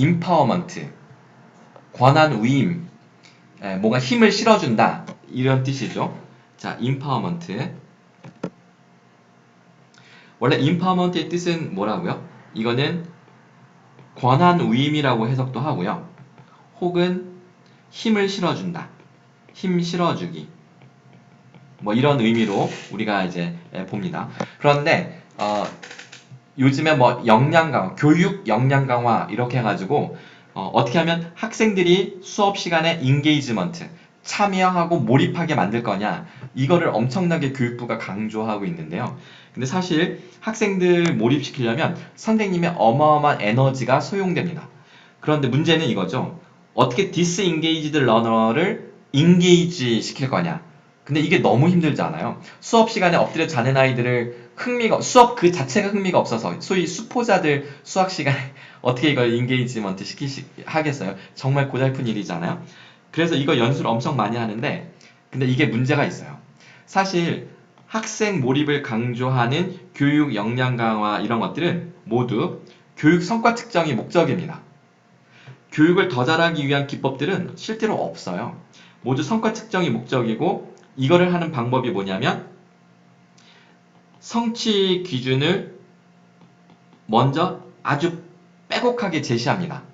empowerment, 권한 위임, 뭔가 힘을 실어준다 이런 뜻이죠. 자, empowerment. 원래 empowerment의 뜻은 뭐라고요? 이거는 권한 위임이라고 해석도 하고요. 혹은 힘을 실어준다. 힘 실어주기. 뭐 이런 의미로 우리가 이제 봅니다. 그런데 요즘에 뭐 역량 강화, 교육 역량 강화 이렇게 해가지고 어떻게 하면 학생들이 수업 시간에 인게이지먼트, 참여하고 몰입하게 만들 거냐 이거를 엄청나게 교육부가 강조하고 있는데요. 근데 사실 학생들 몰입시키려면 선생님의 어마어마한 에너지가 소용됩니다. 그런데 문제는 이거죠. 어떻게 disengaged learner를 engage 시킬 거냐. 근데 이게 너무 힘들잖아요. 수업 시간에 엎드려 자는 아이들을 수업 그 자체가 흥미가 없어서 소위 수포자들 수학 시간에 어떻게 이걸 인게이지먼트 하겠어요? 정말 고달픈 일이잖아요. 그래서 이거 연수를 엄청 많이 하는데 근데 이게 문제가 있어요. 사실 학생 몰입을 강조하는 교육 역량 강화 이런 것들은 모두 교육 성과 측정이 목적입니다. 교육을 더 잘하기 위한 기법들은 실제로 없어요. 모두 성과 측정이 목적이고 이거를 하는 방법이 뭐냐면 성취 기준을 먼저 아주 빼곡하게 제시합니다.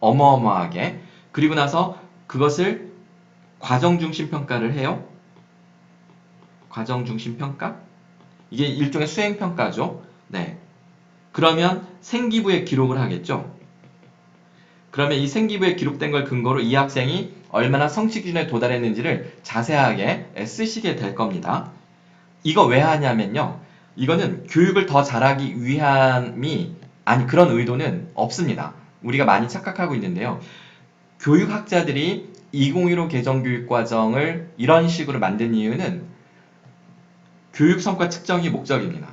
어마어마하게. 그리고 나서 그것을 과정중심 평가를 해요. 과정중심 평가? 이게 일종의 수행평가죠. 네. 그러면 생기부에 기록을 하겠죠. 그러면 이 생기부에 기록된 걸 근거로 이 학생이 얼마나 성취 기준에 도달했는지를 자세하게 쓰시게 될 겁니다. 이거 왜 하냐면요. 이거는 교육을 더 잘하기 위함이 아니 그런 의도는 없습니다. 우리가 많이 착각하고 있는데요. 교육학자들이 2015 개정교육과정을 이런 식으로 만든 이유는 교육 성과 측정이 목적입니다.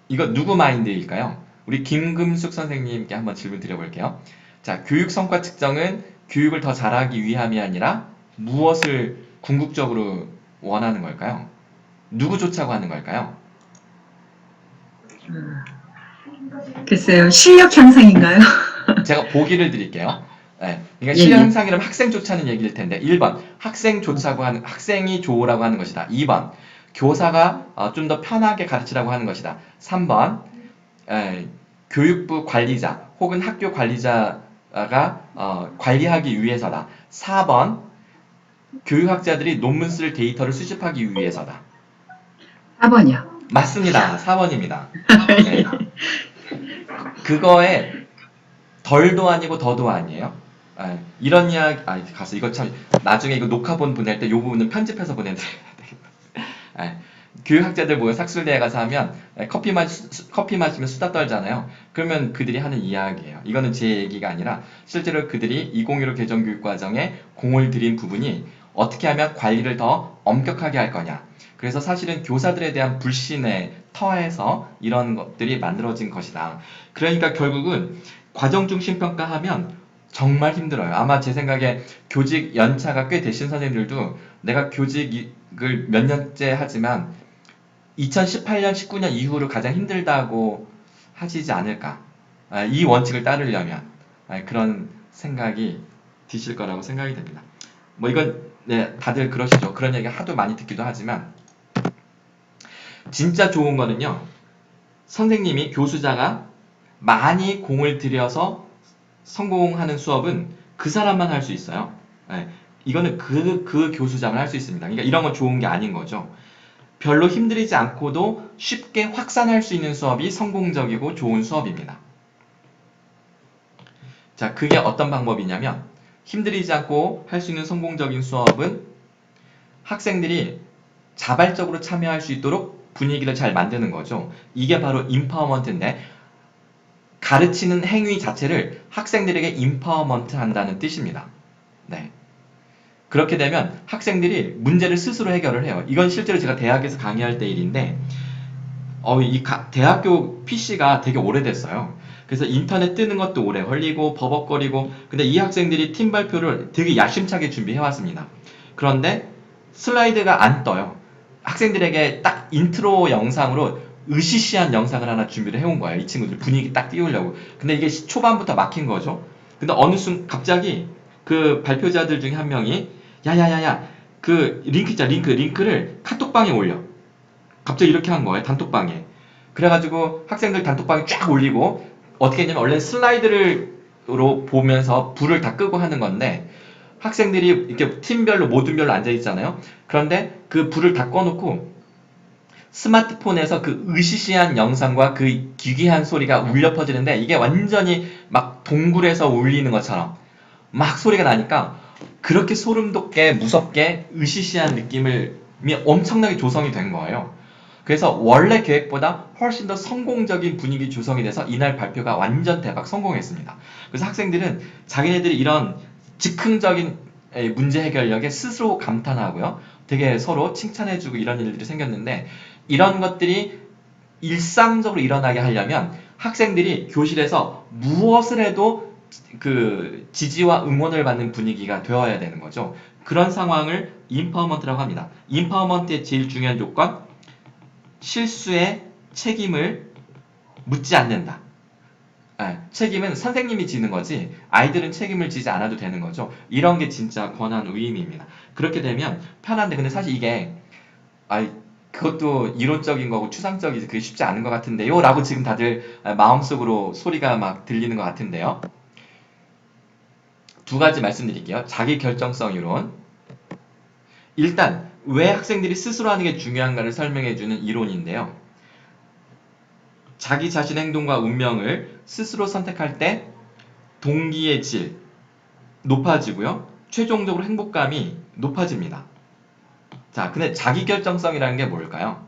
이거 누구 마인드일까요? 우리 김금숙 선생님께 한번 질문 드려볼게요. 자, 교육 성과 측정은 교육을 더 잘하기 위함이 아니라 무엇을 궁극적으로 원하는 걸까요? 누구 쫓아고 하는 걸까요? 글쎄요, 실력 향상인가요? 제가 보기를 드릴게요. 네, 그러니까 예, 실력 예. 향상이라면 학생 쫓아는 얘기일 텐데 1번 학생이 좋으라고 하는 것이다. 2번 교사가 좀 더 편하게 가르치라고 하는 것이다. 3번 교육부 관리자 혹은 학교 관리자가 관리하기 위해서다. 4번 교육학자들이 논문 쓸 데이터를 수집하기 위해서다. 4번이요. 맞습니다. 4번입니다. 네. 그거에 덜도 아니고 더도 아니에요. 이런 이야기, 가서 이거 참, 나중에 이거 녹화본 보낼 때 이 부분은 편집해서 보내드려야 되겠다. 교육학자들 모여 삭술대회 가서 하면 커피 마시면 수다 떨잖아요. 그러면 그들이 하는 이야기예요. 이거는 제 얘기가 아니라 실제로 그들이 2015 개정교육과정에 공을 들인 부분이 어떻게 하면 관리를 더 엄격하게 할 거냐. 그래서 사실은 교사들에 대한 불신의 터에서 이런 것들이 만들어진 것이다. 그러니까 결국은 과정중심 평가하면 정말 힘들어요. 아마 제 생각에 교직 연차가 꽤 되신 선생님들도 내가 교직을 몇 년째 하지만 2018년, 19년 이후로 가장 힘들다고 하시지 않을까. 이 원칙을 따르려면 그런 생각이 드실 거라고 생각이 됩니다. 뭐 이건 네, 다들 그러시죠. 그런 얘기 하도 많이 듣기도 하지만 진짜 좋은 거는요. 선생님이 교수자가 많이 공을 들여서 성공하는 수업은 그 사람만 할 수 있어요. 이거는 그 교수자만 할 수 있습니다. 그러니까 이런 건 좋은 게 아닌 거죠. 별로 힘들이지 않고도 쉽게 확산할 수 있는 수업이 성공적이고 좋은 수업입니다. 자, 그게 어떤 방법이냐면 힘들이지 않고 할 수 있는 성공적인 수업은 학생들이 자발적으로 참여할 수 있도록 분위기를 잘 만드는 거죠. 이게 바로 임파워먼트인데 가르치는 행위 자체를 학생들에게 임파워먼트 한다는 뜻입니다. 네. 그렇게 되면 학생들이 문제를 스스로 해결을 해요. 이건 실제로 제가 대학에서 강의할 때 일인데 대학교 PC가 되게 오래됐어요. 그래서 인터넷 뜨는 것도 오래 걸리고 버벅거리고 근데 이 학생들이 팀 발표를 되게 야심차게 준비해 왔습니다. 그런데 슬라이드가 안 떠요. 학생들에게 딱 인트로 영상으로 으시시한 영상을 하나 준비를 해온 거예요. 이 친구들 분위기 딱 띄우려고. 근데 이게 초반부터 막힌 거죠. 근데 어느 순간 갑자기 그 발표자들 중에 한 명이 야야야야 그 링크 있잖아 링크를 카톡방에 올려. 갑자기 이렇게 한 거예요. 단톡방에. 그래가지고 학생들 단톡방에 쫙 올리고 어떻게 했냐면 원래 슬라이드로 보면서 불을 다 끄고 하는 건데 학생들이 이렇게 팀별로 모둠별로 앉아 있잖아요. 그런데 그 불을 다 꺼놓고 스마트폰에서 그 으시시한 영상과 그 기괴한 소리가 울려 퍼지는데 이게 완전히 막 동굴에서 울리는 것처럼 막 소리가 나니까 그렇게 소름 돋게 무섭게 으시시한 느낌이 엄청나게 조성이 된 거예요. 그래서 원래 계획보다 훨씬 더 성공적인 분위기 조성이 돼서 이날 발표가 완전 대박 성공했습니다. 그래서 학생들은 자기네들이 이런 즉흥적인 문제 해결력에 스스로 감탄하고요. 되게 서로 칭찬해주고 이런 일들이 생겼는데 이런 것들이 일상적으로 일어나게 하려면 학생들이 교실에서 무엇을 해도 그 지지와 응원을 받는 분위기가 되어야 되는 거죠. 그런 상황을 인파워먼트라고 합니다. 인파워먼트의 제일 중요한 조건, 실수의 책임을 묻지 않는다. 책임은 선생님이 지는 거지 아이들은 책임을 지지 않아도 되는 거죠. 이런 게 진짜 권한 위임입니다. 그렇게 되면 편한데 근데 사실 이게 그것도 이론적인 거고 추상적이지 그게 쉽지 않은 것 같은데요 라고 지금 다들 마음속으로 소리가 막 들리는 것 같은데요. 두 가지 말씀드릴게요. 자기결정성 이론. 일단 왜 학생들이 스스로 하는 게 중요한가를 설명해주는 이론인데요. 자기 자신의 행동과 운명을 스스로 선택할 때 동기의 질 높아지고요. 최종적으로 행복감이 높아집니다. 자, 근데 자기결정성이라는 게 뭘까요?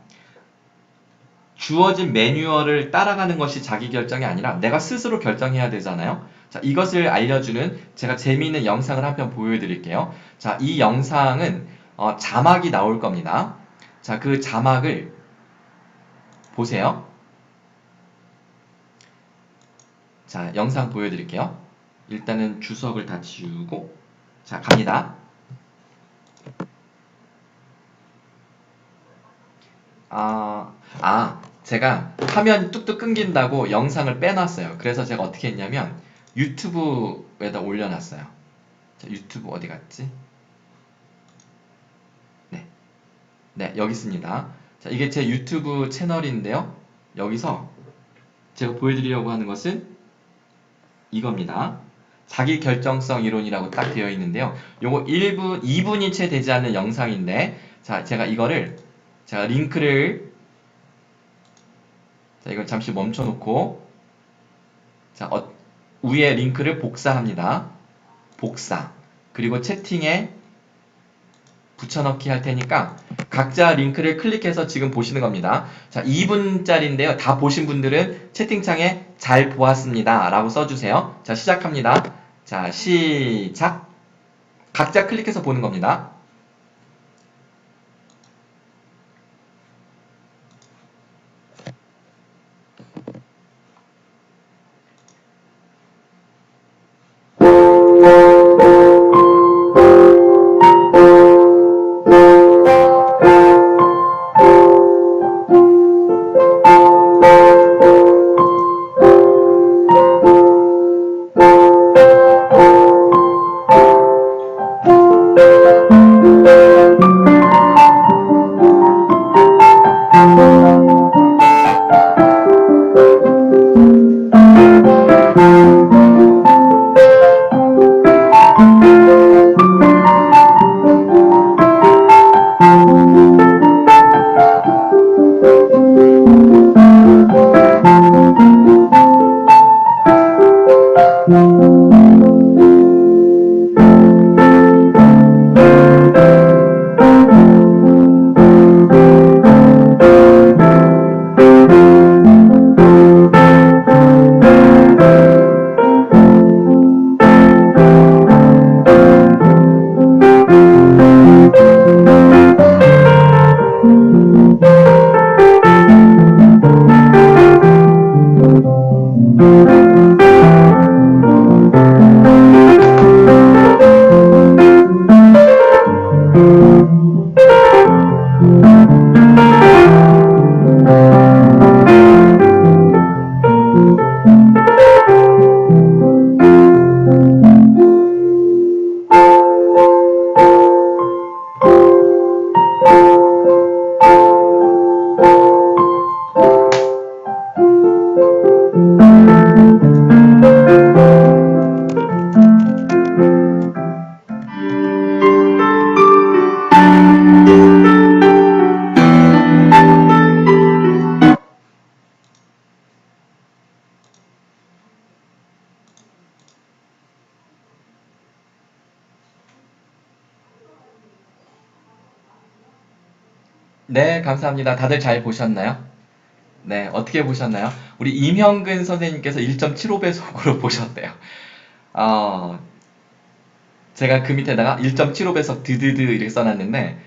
주어진 매뉴얼을 따라가는 것이 자기결정이 아니라 내가 스스로 결정해야 되잖아요. 자, 이것을 알려주는 제가 재미있는 영상을 한 편 보여드릴게요. 자, 이 영상은 자막이 나올 겁니다. 자, 그 자막을 보세요. 자, 영상 보여드릴게요. 일단은 주석을 다 지우고 자, 갑니다. 제가 화면 뚝뚝 끊긴다고 영상을 빼놨어요. 그래서 제가 어떻게 했냐면 유튜브에다 올려놨어요. 자, 유튜브 어디 갔지? 네, 여기 있습니다. 자, 이게 제 유튜브 채널인데요. 여기서 제가 보여드리려고 하는 것은 이겁니다. 자기결정성 이론이라고 딱 되어 있는데요. 요거 1분, 2분이 채 되지 않는 영상인데, 자, 제가 링크를, 자, 이걸 잠시 멈춰놓고, 자, 위에 링크를 복사합니다. 복사. 그리고 채팅에 붙여넣기 할 테니까 각자 링크를 클릭해서 지금 보시는 겁니다. 자, 2분짜리인데요. 다 보신 분들은 채팅창에 잘 보았습니다 라고 써주세요. 자, 시작합니다. 자, 시작. 각자 클릭해서 보는 겁니다. 네, 감사합니다. 다들 잘 보셨나요? 네, 어떻게 보셨나요? 우리 임형근 선생님께서 1.75배속으로 보셨대요. 어, 제가 그 밑에다가 1.75배속 드드드 이렇게 써놨는데,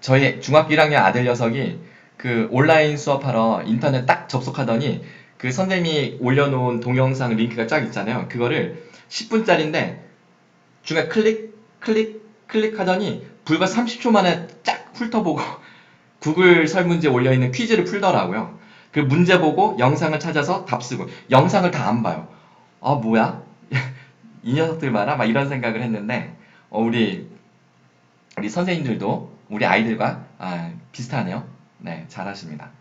저희 중학교 1학년 아들 녀석이 그 온라인 수업하러 인터넷 딱 접속하더니 그 선생님이 올려놓은 동영상 링크가 쫙 있잖아요. 그거를 10분짜리인데 중간에 클릭하더니 불과 30초 만에 쫙 훑어보고 구글 설문지에 올려있는 퀴즈를 풀더라고요. 그 문제 보고 영상을 찾아서 답 쓰고 영상을 다 안 봐요. 뭐야? 이 녀석들 봐라? 막 이런 생각을 했는데 우리 선생님들도 우리 아이들과 비슷하네요. 네, 잘하십니다.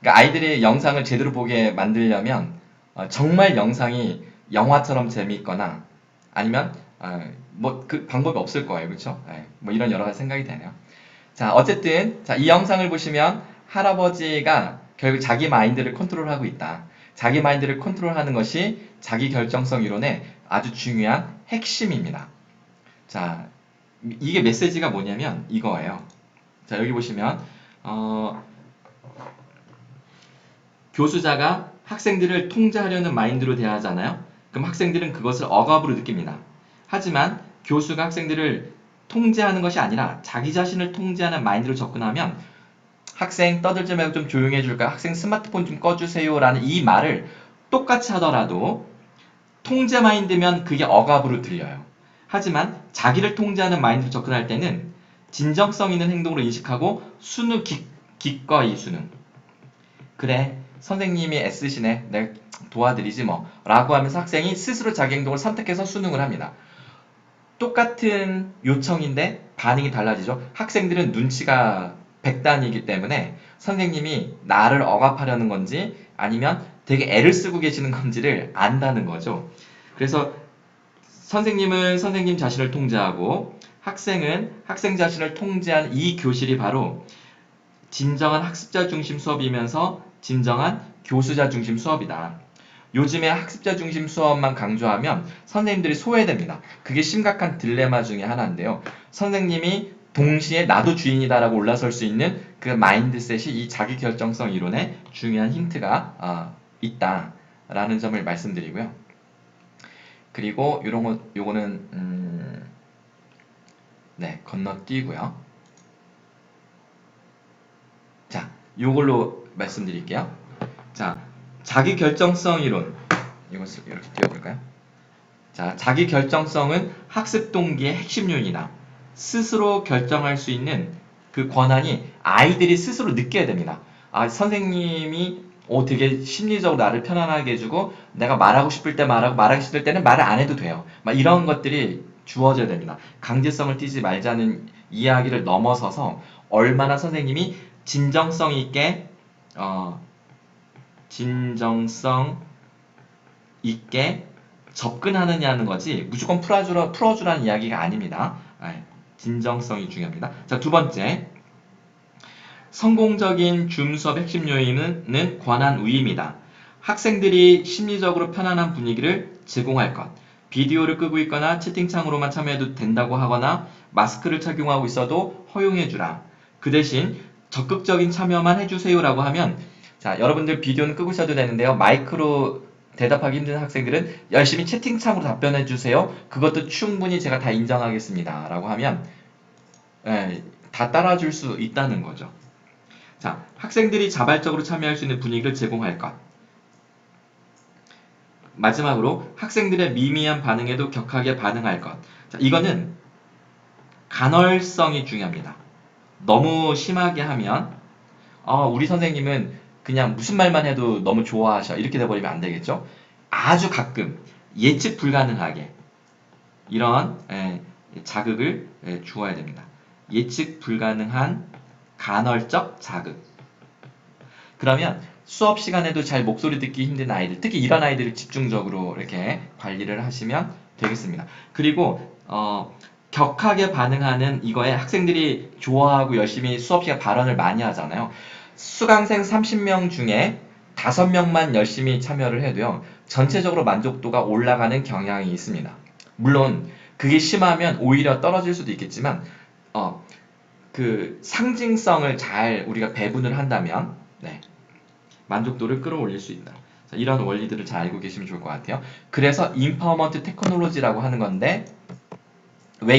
그러니까 아이들이 영상을 제대로 보게 만들려면 정말 영상이 영화처럼 재미있거나 아니면 뭐 그 방법이 없을 거예요. 그렇죠? 뭐 이런 여러 가지 생각이 되네요. 자, 어쨌든 이 영상을 보시면 할아버지가 결국 자기 마인드를 컨트롤하고 있다. 자기 마인드를 컨트롤하는 것이 자기 결정성 이론의 아주 중요한 핵심입니다. 자, 이게 메시지가 뭐냐면 이거예요. 자, 여기 보시면 교수자가 학생들을 통제하려는 마인드로 대하잖아요. 그럼 학생들은 그것을 억압으로 느낍니다. 하지만 교수가 학생들을 통제하는 것이 아니라 자기 자신을 통제하는 마인드로 접근하면 학생 떠들지 말고 좀 조용히 해줄까? 학생 스마트폰 좀 꺼주세요 라는 이 말을 똑같이 하더라도 통제 마인드면 그게 억압으로 들려요. 하지만 자기를 통제하는 마인드로 접근할 때는 진정성 있는 행동으로 인식하고 기꺼이 수능. 그래, 선생님이 애쓰시네. 내가 도와드리지 뭐. 라고 하면서 학생이 스스로 자기 행동을 선택해서 수능을 합니다. 똑같은 요청인데 반응이 달라지죠. 학생들은 눈치가 백단이기 때문에 선생님이 나를 억압하려는 건지 아니면 되게 애를 쓰고 계시는 건지를 안다는 거죠. 그래서 선생님은 선생님 자신을 통제하고 학생은 학생 자신을 통제한 이 교실이 바로 진정한 학습자 중심 수업이면서 진정한 교수자 중심 수업이다. 요즘에 학습자 중심 수업만 강조하면 선생님들이 소외됩니다. 그게 심각한 딜레마 중에 하나인데요. 선생님이 동시에 나도 주인이다라고 올라설 수 있는 그 마인드셋이 이 자기결정성 이론에 중요한 힌트가 있다라는 점을 말씀드리고요. 그리고 요거는 네, 건너뛰고요. 자, 요걸로 말씀드릴게요. 자, 자기결정성 이론. 이것을 이렇게 띄워볼까요? 자, 자기결정성은 학습 동기의 핵심 요인이다. 스스로 결정할 수 있는 그 권한이 아이들이 스스로 느껴야 됩니다. 선생님이 되게 심리적으로 나를 편안하게 해주고 내가 말하고 싶을 때 말하고 말하기 싫을 때는 말을 안 해도 돼요. 막 이런 것들이 주어져야 됩니다. 강제성을 띠지 말자는 이야기를 넘어서서 얼마나 선생님이 진정성 있게 접근하느냐는 거지 무조건 풀어주라는 이야기가 아닙니다. 진정성이 중요합니다. 자, 두 번째, 성공적인 줌 수업 핵심 요인은 권한 위임이다. 학생들이 심리적으로 편안한 분위기를 제공할 것. 비디오를 끄고 있거나 채팅창으로만 참여해도 된다고 하거나 마스크를 착용하고 있어도 허용해주라. 그 대신 적극적인 참여만 해주세요라고 하면 자, 여러분들 비디오는 끄고 있어도 되는데요. 마이크로 대답하기 힘든 학생들은 열심히 채팅창으로 답변해주세요. 그것도 충분히 제가 다 인정하겠습니다. 라고 하면 다 따라줄 수 있다는 거죠. 자, 학생들이 자발적으로 참여할 수 있는 분위기를 제공할 것. 마지막으로 학생들의 미미한 반응에도 격하게 반응할 것. 자, 이거는 간헐성이 중요합니다. 너무 심하게 하면 우리 선생님은 그냥 무슨 말만 해도 너무 좋아하셔. 이렇게 돼버리면 안 되겠죠? 아주 가끔 예측 불가능하게 이런 자극을 주어야 됩니다. 예측 불가능한 간헐적 자극. 그러면 수업 시간에도 잘 목소리 듣기 힘든 아이들, 특히 이런 아이들을 집중적으로 이렇게 관리를 하시면 되겠습니다. 그리고 격하게 반응하는 이거에 학생들이 좋아하고 열심히 수업 시간 발언을 많이 하잖아요. 수강생 30명 중에 5명만 열심히 참여를 해도요, 전체적으로 만족도가 올라가는 경향이 있습니다. 물론 그게 심하면 오히려 떨어질 수도 있겠지만 그 상징성을 잘 우리가 배분을 한다면 만족도를 끌어올릴 수 있다. 자, 이런 원리들을 잘 알고 계시면 좋을 것 같아요. 그래서 임파워먼트 테크놀로지라고 하는 건데 왜